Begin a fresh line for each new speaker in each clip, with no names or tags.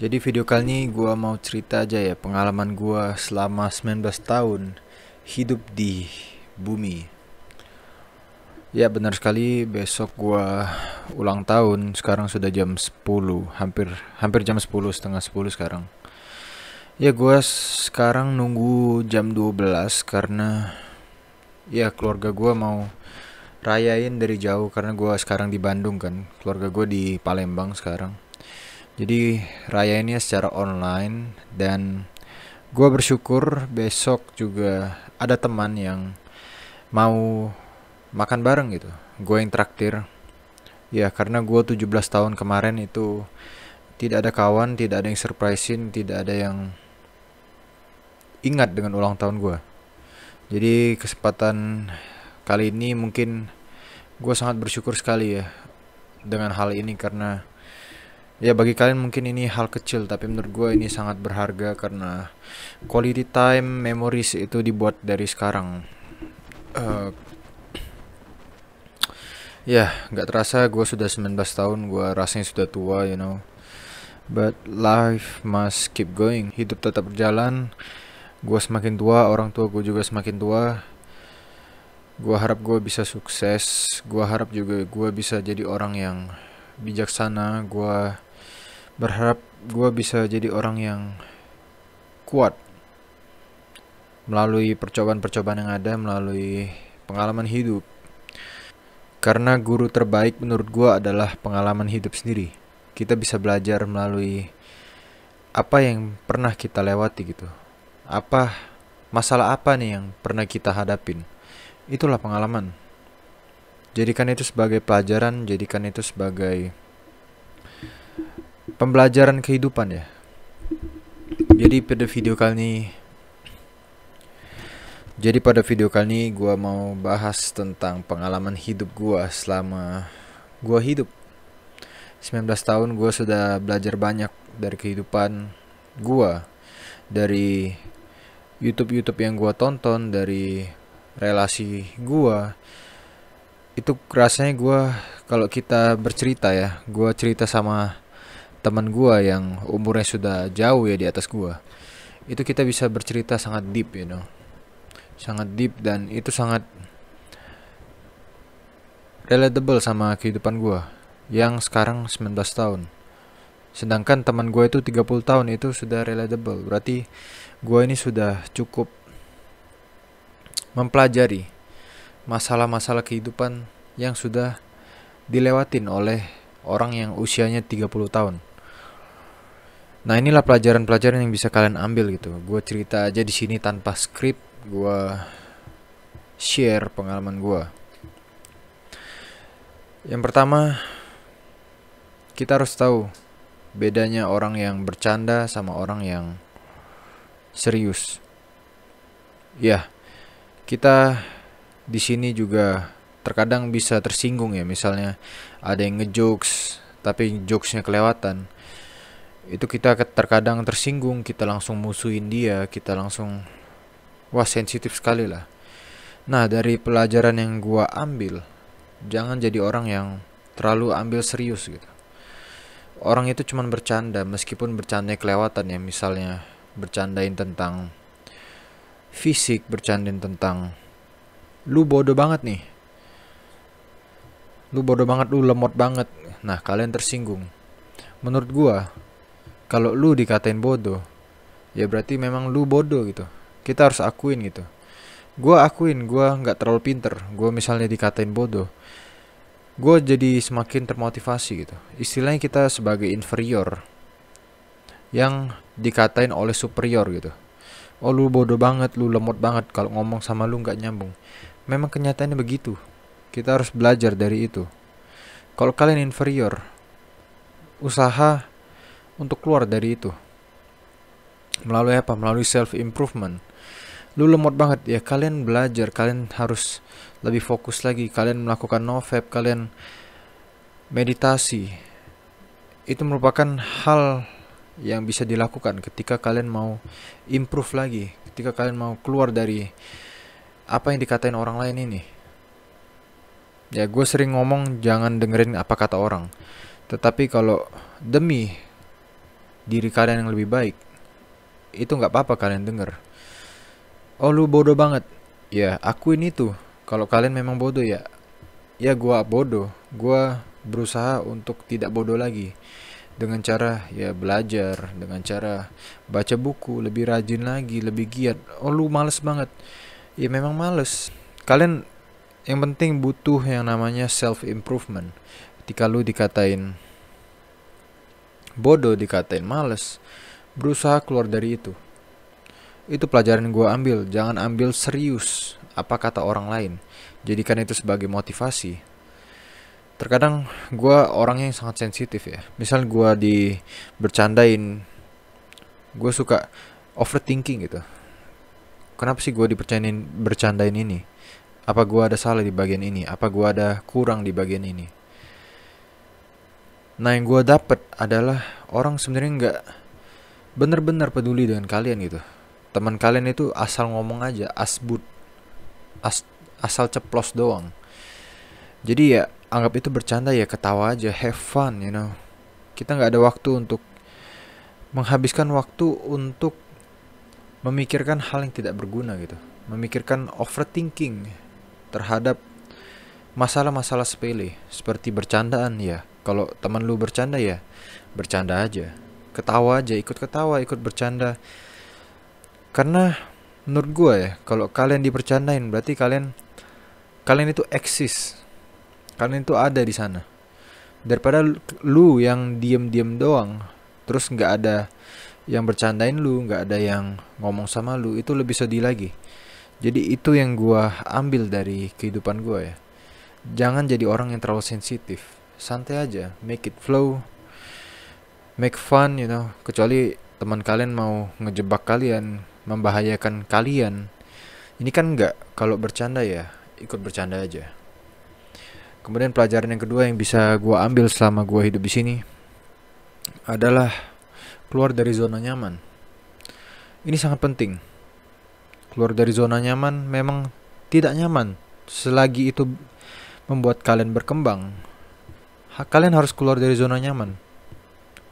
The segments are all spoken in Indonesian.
Jadi video kali ini gue mau cerita aja ya pengalaman gue selama 19 tahun hidup di bumi. Ya benar sekali, besok gue ulang tahun. Sekarang sudah jam 10, hampir hampir jam 10, setengah 10 sekarang. Ya gue sekarang nunggu jam 12 karena ya keluarga gue mau rayain dari jauh karena gue sekarang di Bandung kan. Keluarga gue di Palembang sekarang. Jadi rayainnya secara online dan gue bersyukur besok juga ada teman yang mau makan bareng gitu. Gue yang traktir. Ya karena gue 17 tahun kemarin itu tidak ada kawan, tidak ada yang surprisein, tidak ada yang ingat dengan ulang tahun gue. Jadi kesempatan kali ini mungkin gue sangat bersyukur sekali ya dengan hal ini karena ya bagi kalian mungkin ini hal kecil tapi menurut gue ini sangat berharga karena quality time memories itu dibuat dari sekarang. Eh, Ya, nggak terasa gue sudah 19 tahun, gue rasanya sudah tua, you know. But life must keep going, hidup tetap berjalan. Gue semakin tua, orang tua gue juga semakin tua. Gue harap gue bisa sukses, gue harap juga gue bisa jadi orang yang bijaksana. Gue berharap gue bisa jadi orang yang kuat melalui percobaan-percobaan yang ada, melalui pengalaman hidup. Karena guru terbaik menurut gue adalah pengalaman hidup sendiri. Kita bisa belajar melalui apa yang pernah kita lewati gitu. Apa masalah apa nih yang pernah kita hadapin. Itulah pengalaman. Jadikan itu sebagai pelajaran, jadikan itu sebagai pembelajaran kehidupan ya. Jadi pada video kali ini gue mau bahas tentang pengalaman hidup gue selama gue hidup. 19 tahun gue sudah belajar banyak dari kehidupan gue, dari YouTube yang gue tonton, dari relasi gue. Itu rasanya gue kalau kita bercerita ya, gue cerita sama teman gue yang umurnya sudah jauh ya di atas gue. Itu kita bisa bercerita sangat deep, you know. Sangat deep dan itu sangat relatable sama kehidupan gue yang sekarang 19 tahun. Sedangkan teman gue itu 30 tahun itu sudah relatable. Berarti gue ini sudah cukup mempelajari masalah-masalah kehidupan yang sudah dilewatin oleh orang yang usianya 30 tahun. Nah, inilah pelajaran-pelajaran yang bisa kalian ambil gitu. Gue cerita aja di sini tanpa skrip, gue share pengalaman gue. Yang pertama, kita harus tahu bedanya orang yang bercanda sama orang yang serius. Ya, kita di sini juga terkadang bisa tersinggung ya, misalnya ada yang ngejokes tapi jokesnya kelewatan. Itu kita terkadang tersinggung, kita langsung musuhin dia, kita langsung wah sensitif sekali lah. Nah, dari pelajaran yang gua ambil, jangan jadi orang yang terlalu ambil serius gitu. Orang itu cuma bercanda, meskipun bercandanya kelewatan ya, misalnya bercandain tentang fisik, bercandain tentang lu bodoh banget nih, lu bodoh banget, lu lemot banget. Nah, kalian tersinggung. Menurut gua, kalau lu dikatain bodoh, ya berarti memang lu bodoh gitu. Kita harus akuin gitu. Gua akuin, gua nggak terlalu pinter. Gua misalnya dikatain bodoh, gue jadi semakin termotivasi gitu. Istilahnya kita sebagai inferior yang dikatain oleh superior gitu. Oh lu bodoh banget, lu lemot banget, kalau ngomong sama lu nggak nyambung. Memang kenyataannya begitu. Kita harus belajar dari itu. Kalau kalian inferior, usaha untuk keluar dari itu. Melalui apa? Melalui self improvement. Lu lemot banget ya, kalian belajar, kalian harus lebih fokus lagi, kalian melakukan nofap, kalian meditasi. Itu merupakan hal yang bisa dilakukan ketika kalian mau improve lagi, ketika kalian mau keluar dari apa yang dikatain orang lain ini. Ya gue sering ngomong jangan dengerin apa kata orang, tetapi kalau demi diri kalian yang lebih baik, itu nggak apa-apa kalian denger. Oh lu bodoh banget, ya akuin itu. Kalau kalian memang bodoh ya, ya gua bodoh. Gua berusaha untuk tidak bodoh lagi dengan cara ya belajar, dengan cara baca buku, lebih rajin lagi, lebih giat. Oh lu males banget, ya memang males. Kalian yang penting butuh yang namanya self improvement. Ketika lu dikatain bodoh, dikatain males, berusaha keluar dari itu. Itu pelajaran yang gue ambil. Jangan ambil serius apa kata orang lain, jadikan itu sebagai motivasi. Terkadang gue orangnya yang sangat sensitif ya. Misal gue bercandain, gue suka overthinking gitu. Kenapa sih gue bercandain ini? Apa gue ada salah di bagian ini? Apa gue ada kurang di bagian ini? Nah yang gue dapet adalah orang sebenarnya nggak bener-bener peduli dengan kalian gitu. Teman kalian itu asal ngomong aja, as- asal ceplos doang. Jadi ya anggap itu bercanda, ya ketawa aja, have fun, you know. Kita nggak ada waktu untuk menghabiskan waktu untuk memikirkan hal yang tidak berguna gitu. Memikirkan overthinking terhadap masalah-masalah sepele seperti bercandaan ya. Kalau teman lu bercanda ya bercanda aja. Ketawa aja, ikut ketawa, ikut bercanda. Karena menurut gue ya, kalau kalian dibercandain berarti kalian itu eksis. Kalian itu ada di sana. Daripada lu yang diem-diem doang, terus nggak ada yang bercandain lu, nggak ada yang ngomong sama lu, itu lebih sedih lagi. Jadi itu yang gue ambil dari kehidupan gue ya. Jangan jadi orang yang terlalu sensitif. Santai aja, make it flow, make fun, you know. Kecuali teman kalian mau ngejebak kalian, membahayakan kalian. Ini kan enggak. Kalau bercanda ya ikut bercanda aja. Kemudian pelajaran yang kedua yang bisa gue ambil selama gue hidup di sini adalah keluar dari zona nyaman. Ini sangat penting. Keluar dari zona nyaman memang tidak nyaman. Selagi itu membuat kalian berkembang, kalian harus keluar dari zona nyaman.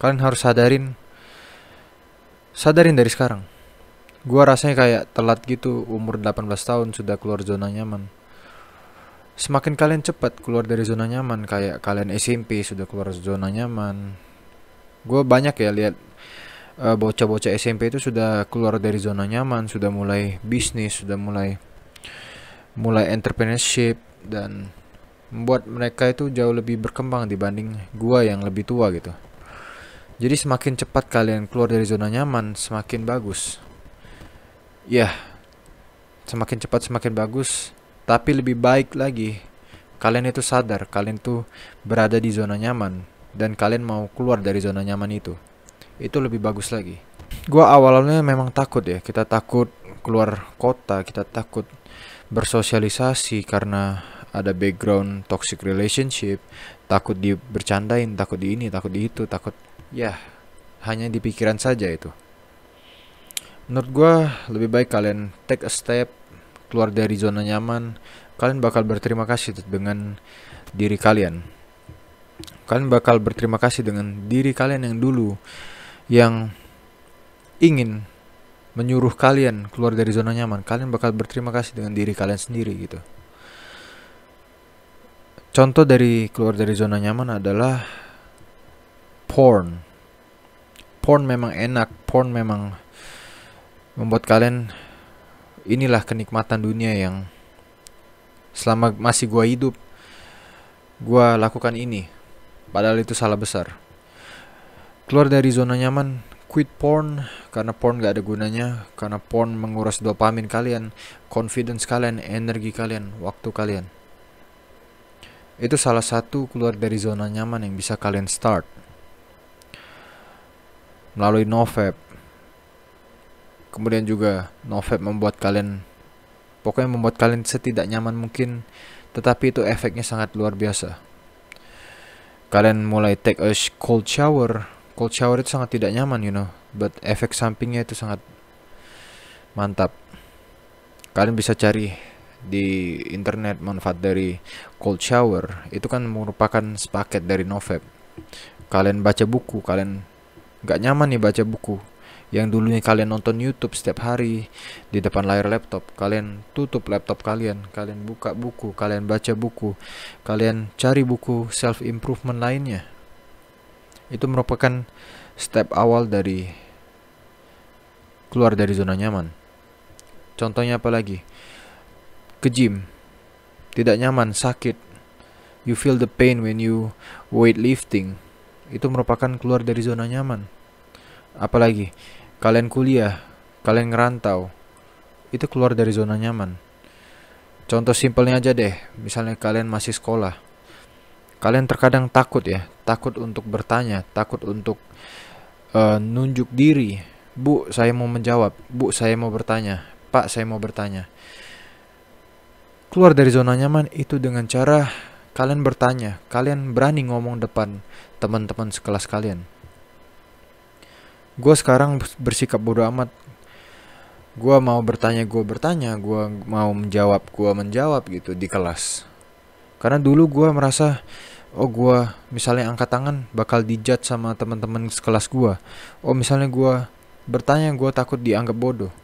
Kalian harus sadarin dari sekarang. Gua rasanya kayak telat gitu, umur 18 tahun sudah keluar zona nyaman. Semakin kalian cepat keluar dari zona nyaman, kayak kalian SMP sudah keluar zona nyaman. Gue banyak ya lihat bocah-bocah SMP itu sudah keluar dari zona nyaman, sudah mulai bisnis, sudah mulai entrepreneurship, dan membuat mereka itu jauh lebih berkembang dibanding gua yang lebih tua gitu. Jadi semakin cepat kalian keluar dari zona nyaman, semakin bagus. Ya, semakin cepat semakin bagus. Tapi lebih baik lagi, kalian itu sadar, kalian tuh berada di zona nyaman, dan kalian mau keluar dari zona nyaman itu. Itu lebih bagus lagi. Gua awalnya memang takut ya, kita takut keluar kota, kita takut bersosialisasi karena ada background toxic relationship, takut bercandain, takut di ini, takut di itu, takut ya hanya di pikiran saja itu. Menurut gue lebih baik kalian take a step, keluar dari zona nyaman. Kalian bakal berterima kasih dengan diri kalian. Kalian bakal berterima kasih dengan diri kalian yang dulu, yang ingin menyuruh kalian keluar dari zona nyaman. Kalian bakal berterima kasih dengan diri kalian sendiri gitu. Contoh dari keluar dari zona nyaman adalah porn. Porn memang enak, porn memang membuat kalian, inilah kenikmatan dunia yang selama masih gua hidup gua lakukan ini. Padahal itu salah besar. Keluar dari zona nyaman, quit porn, karena porn gak ada gunanya, karena porn menguras dopamin kalian, confidence kalian, energi kalian, waktu kalian. Itu salah satu keluar dari zona nyaman yang bisa kalian start melalui NoFap. Kemudian juga NoFap membuat kalian, pokoknya membuat kalian setidak nyaman mungkin, tetapi itu efeknya sangat luar biasa. Kalian mulai take a cold shower. Cold shower itu sangat tidak nyaman, you know, but efek sampingnya itu sangat mantap. Kalian bisa cari di internet manfaat dari cold shower. Itu kan merupakan sepaket dari NoFap. Kalian baca buku, kalian nggak nyaman nih baca buku. Yang dulunya kalian nonton YouTube setiap hari di depan layar laptop, kalian tutup laptop kalian, kalian buka buku, kalian baca buku, kalian cari buku self improvement lainnya. Itu merupakan step awal dari keluar dari zona nyaman. Contohnya apa lagi? Ke gym, tidak nyaman, sakit. You feel the pain when you weightlifting. Itu merupakan keluar dari zona nyaman. Apalagi kalian kuliah, kalian ngerantau, itu keluar dari zona nyaman. Contoh simpelnya aja deh, misalnya kalian masih sekolah, kalian terkadang takut ya, takut untuk bertanya, takut untuk nunjuk diri. Bu, saya mau menjawab. Bu, saya mau bertanya. Pak, saya mau bertanya. Keluar dari zona nyaman itu dengan cara kalian bertanya, kalian berani ngomong depan teman-teman sekelas kalian. Gue sekarang bersikap bodo amat. Gue mau bertanya, gue bertanya. Gue mau menjawab, gue menjawab gitu di kelas. Karena dulu gue merasa, oh gue misalnya angkat tangan bakal dijudge sama teman-teman sekelas gue. Oh misalnya gue bertanya, gue takut dianggap bodoh.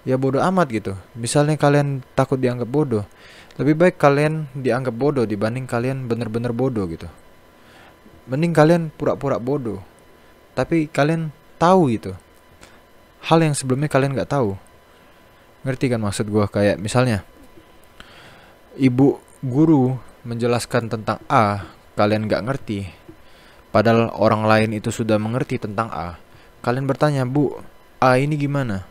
Ya bodoh amat gitu. Misalnya kalian takut dianggap bodoh, lebih baik kalian dianggap bodoh dibanding kalian bener-bener bodoh gitu. Mending kalian pura-pura bodoh, tapi kalian tahu gitu hal yang sebelumnya kalian gak tahu. Ngerti kan maksud gue? Kayak misalnya ibu guru menjelaskan tentang A, kalian gak ngerti, padahal orang lain itu sudah mengerti tentang A. Kalian bertanya, Bu, A ini gimana?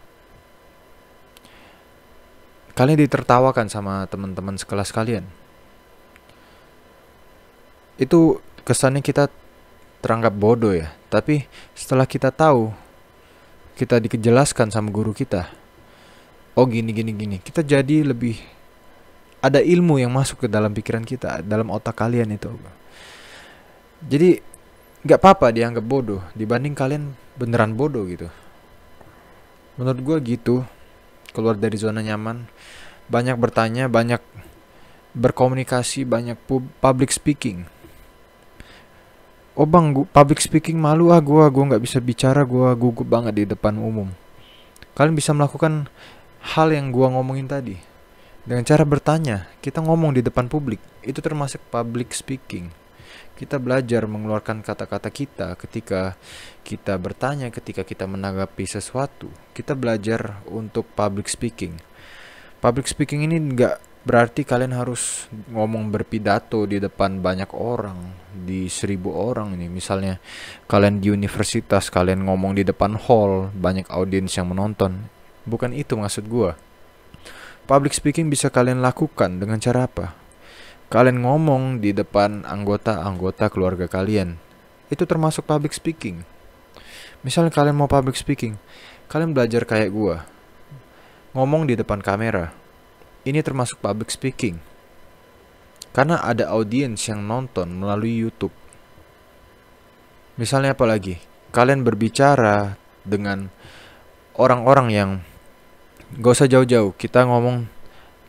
Kalian ditertawakan sama teman-teman sekelas kalian. Itu kesannya kita teranggap bodoh ya. Tapi setelah kita tahu, kita dijelaskan sama guru kita, oh gini, kita jadi lebih ada ilmu yang masuk ke dalam pikiran kita, dalam otak kalian itu. Jadi gak apa-apa dianggap bodoh dibanding kalian beneran bodoh gitu. Menurut gue gitu. Keluar dari zona nyaman, banyak bertanya, banyak berkomunikasi, banyak public speaking. Oh bang, public speaking malu gue nggak bisa bicara, gue gugup banget di depan umum. Kalian bisa melakukan hal yang gue ngomongin tadi dengan cara bertanya. Kita ngomong di depan publik, itu termasuk public speaking. Kita belajar mengeluarkan kata-kata kita ketika kita bertanya, ketika kita menanggapi sesuatu. Kita belajar untuk public speaking. Public speaking ini nggak berarti kalian harus ngomong berpidato di depan banyak orang, di 1000 orang ini. Misalnya kalian di universitas, kalian ngomong di depan hall, banyak audiens yang menonton. Bukan itu maksud gua. Public speaking bisa kalian lakukan dengan cara apa? Kalian ngomong di depan anggota-anggota keluarga kalian. Itu termasuk public speaking. Misalnya kalian mau public speaking, kalian belajar kayak gua, ngomong di depan kamera. Ini termasuk public speaking. Karena ada audiens yang nonton melalui YouTube. Misalnya apa lagi? Kalian berbicara dengan orang-orang yang gak usah jauh-jauh. Kita ngomong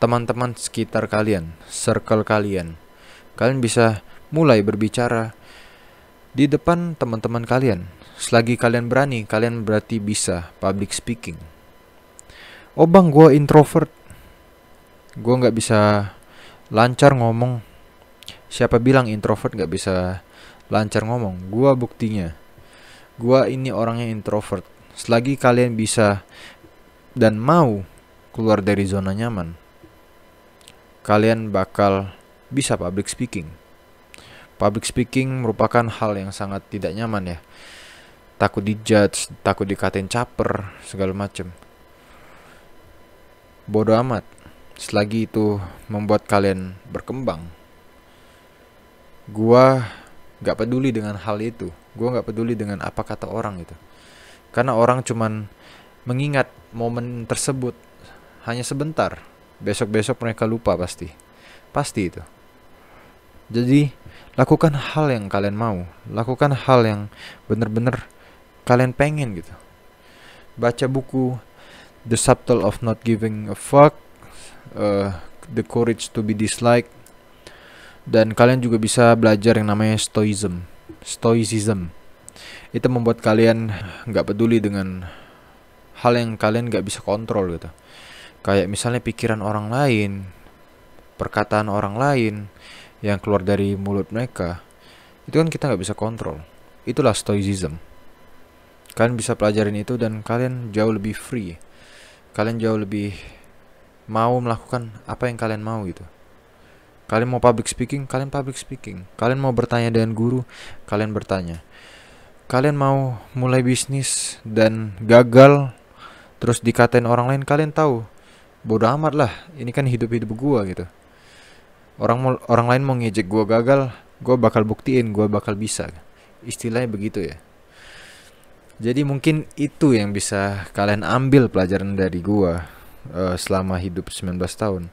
teman-teman sekitar kalian, circle kalian. Kalian bisa mulai berbicara di depan teman-teman kalian. Selagi kalian berani, kalian berarti bisa public speaking. Oh bang, gue introvert, gue gak bisa lancar ngomong. Siapa bilang introvert gak bisa lancar ngomong? Gue buktinya. Gue ini orangnya introvert. Selagi kalian bisa dan mau keluar dari zona nyaman, kalian bakal bisa public speaking. Public speaking merupakan hal yang sangat tidak nyaman ya. Takut dijudge, takut dikatain caper, segala macem. Bodoh amat. Selagi itu membuat kalian berkembang. Gua gak peduli dengan hal itu. Gua gak peduli dengan apa kata orang itu. Karena orang cuman mengingat momen tersebut hanya sebentar. Besok-besok mereka lupa pasti. Pasti itu. Jadi, lakukan hal yang kalian mau. Lakukan hal yang benar-benar kalian pengen gitu. Baca buku The Subtle of Not Giving a Fuck, The Courage to be Disliked. Dan kalian juga bisa belajar yang namanya Stoicism. Itu membuat kalian nggak peduli dengan hal yang kalian nggak bisa kontrol gitu. Kayak misalnya pikiran orang lain, perkataan orang lain yang keluar dari mulut mereka. Itu kan kita nggak bisa kontrol. Itulah stoicism. Kalian bisa pelajarin itu dan kalian jauh lebih free. Kalian jauh lebih mau melakukan apa yang kalian mau gitu. Kalian mau public speaking, kalian public speaking. Kalian mau bertanya dengan guru, kalian bertanya. Kalian mau mulai bisnis dan gagal, terus dikatain orang lain, kalian tahu, bodoh amat lah, ini kan hidup-hidup gua gitu. Orang lain mau ngejek gua gagal, gua bakal buktiin gua bakal bisa. Istilahnya begitu ya. Jadi mungkin itu yang bisa kalian ambil pelajaran dari gua selama hidup 19 tahun.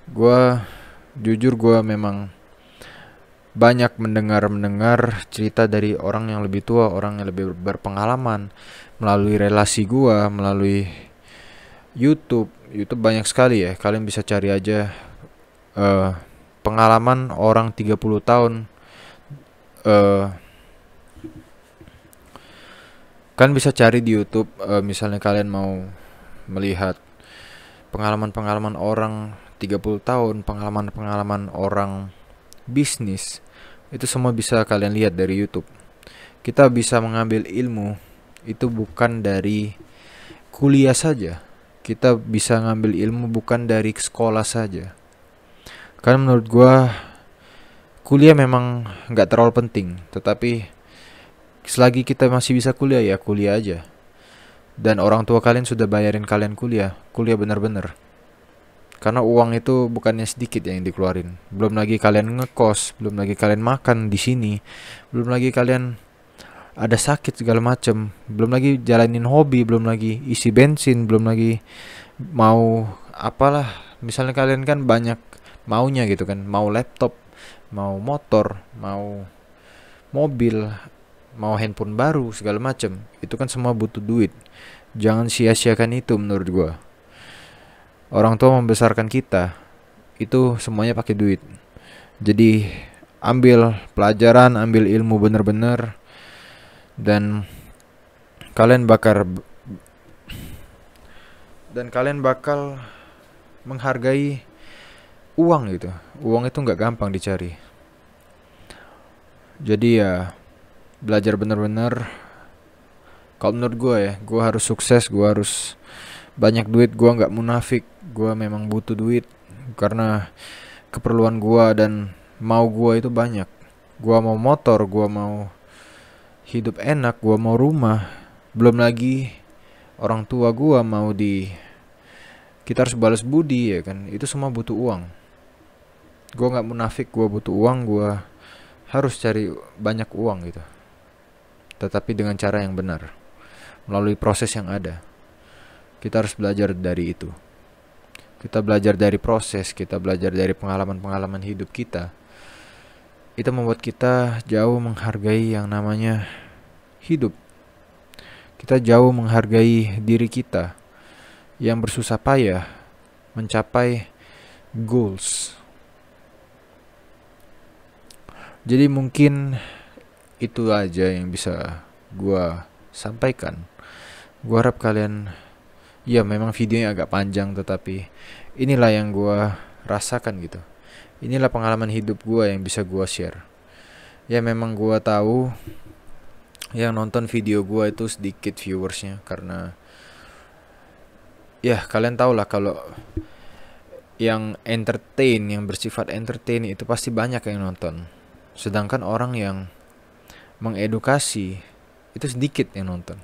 Gua jujur gua memang banyak mendengar cerita dari orang yang lebih tua, orang yang lebih berpengalaman, melalui relasi gua, melalui YouTube. YouTube banyak sekali ya. Kalian bisa cari aja pengalaman orang 30 tahun. Kalian bisa cari di YouTube, misalnya kalian mau melihat pengalaman-pengalaman orang 30 tahun, pengalaman-pengalaman orang bisnis, itu semua bisa kalian lihat dari YouTube. Kita bisa mengambil ilmu itu bukan dari kuliah saja. Kita bisa ngambil ilmu bukan dari sekolah saja. Karena menurut gua kuliah memang nggak terlalu penting, tetapi selagi kita masih bisa kuliah ya kuliah aja. Dan orang tua kalian sudah bayarin kalian kuliah benar-benar. Karena uang itu bukannya sedikit yang dikeluarin. Belum lagi kalian ngekos, belum lagi kalian makan di sini, belum lagi kalian ada sakit segala macem, belum lagi jalanin hobi, belum lagi isi bensin, belum lagi mau apalah. Misalnya kalian kan banyak maunya gitu kan, mau laptop, mau motor, mau mobil, mau handphone baru segala macem. Itu kan semua butuh duit. Jangan sia-siakan itu menurut gua. Orang tua membesarkan kita itu semuanya pakai duit. Jadi ambil pelajaran, ambil ilmu bener-bener, dan kalian bakal menghargai uang gitu. Uang itu nggak gampang dicari. Jadi ya belajar bener-bener. Kalau menurut gue ya, gue harus sukses, gue harus banyak duit. Gue nggak munafik, gue memang butuh duit karena keperluan gue dan mau gue itu banyak. Gue mau motor, gue mau hidup enak, gue mau rumah. Belum lagi orang tua gue mau kita harus balas budi ya kan. Itu semua butuh uang. Gue nggak munafik, gue butuh uang, gue harus cari banyak uang gitu. Tetapi dengan cara yang benar, melalui proses yang ada. Kita harus belajar dari itu. Kita belajar dari proses, kita belajar dari pengalaman-pengalaman hidup kita. Itu membuat kita jauh menghargai yang namanya hidup. Kita jauh menghargai diri kita yang bersusah payah mencapai goals. Jadi mungkin itu aja yang bisa gua sampaikan. Gua harap kalian, ya memang videonya agak panjang, tetapi inilah yang gua rasakan gitu. Inilah pengalaman hidup gua yang bisa gua share. Ya memang gua tahu yang nonton video gua itu sedikit viewersnya, karena ya kalian tahu lah kalau yang entertain, yang bersifat entertain itu pasti banyak yang nonton. Sedangkan orang yang mengedukasi itu sedikit yang nonton.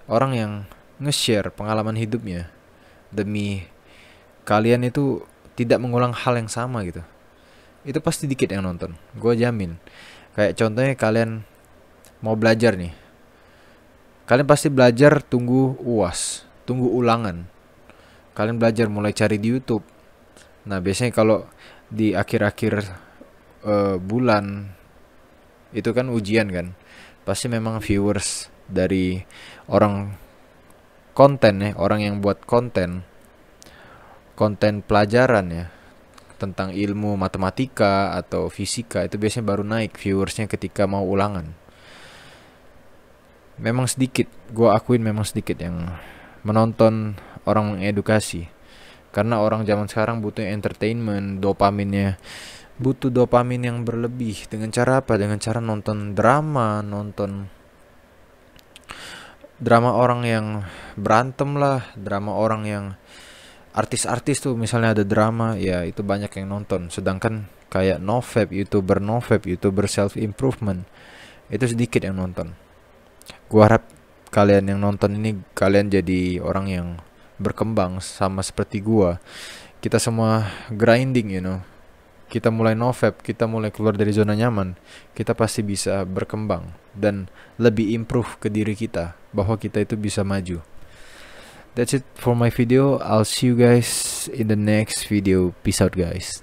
Orang yang nge-share pengalaman hidupnya demi kalian itu tidak mengulang hal yang sama gitu, itu pasti dikit yang nonton. Gue jamin. Kayak contohnya kalian mau belajar nih, kalian pasti belajar tunggu UAS, tunggu ulangan. Kalian belajar mulai cari di YouTube. Nah biasanya kalau di akhir-akhir bulan itu kan ujian kan, pasti memang viewers dari orang konten ya, orang yang buat konten pelajaran ya tentang ilmu matematika atau fisika, itu biasanya baru naik viewersnya ketika mau ulangan. memang sedikit, gua akuin memang sedikit yang menonton orang mengedukasi. Karena orang zaman sekarang butuh entertainment, dopaminnya, butuh dopamin yang berlebih. Dengan cara apa? Dengan cara nonton drama, nonton drama orang yang berantem lah, drama orang yang artis-artis tuh misalnya ada drama, ya itu banyak yang nonton. Sedangkan kayak novep, youtuber self improvement itu sedikit yang nonton. Gua harap kalian yang nonton ini kalian jadi orang yang berkembang sama seperti gua. Kita semua grinding, kita mulai novep, kita mulai keluar dari zona nyaman, kita pasti bisa berkembang dan lebih improve ke diri kita bahwa kita itu bisa maju. That's it for my video. I'll see you guys in the next video. Peace out, guys.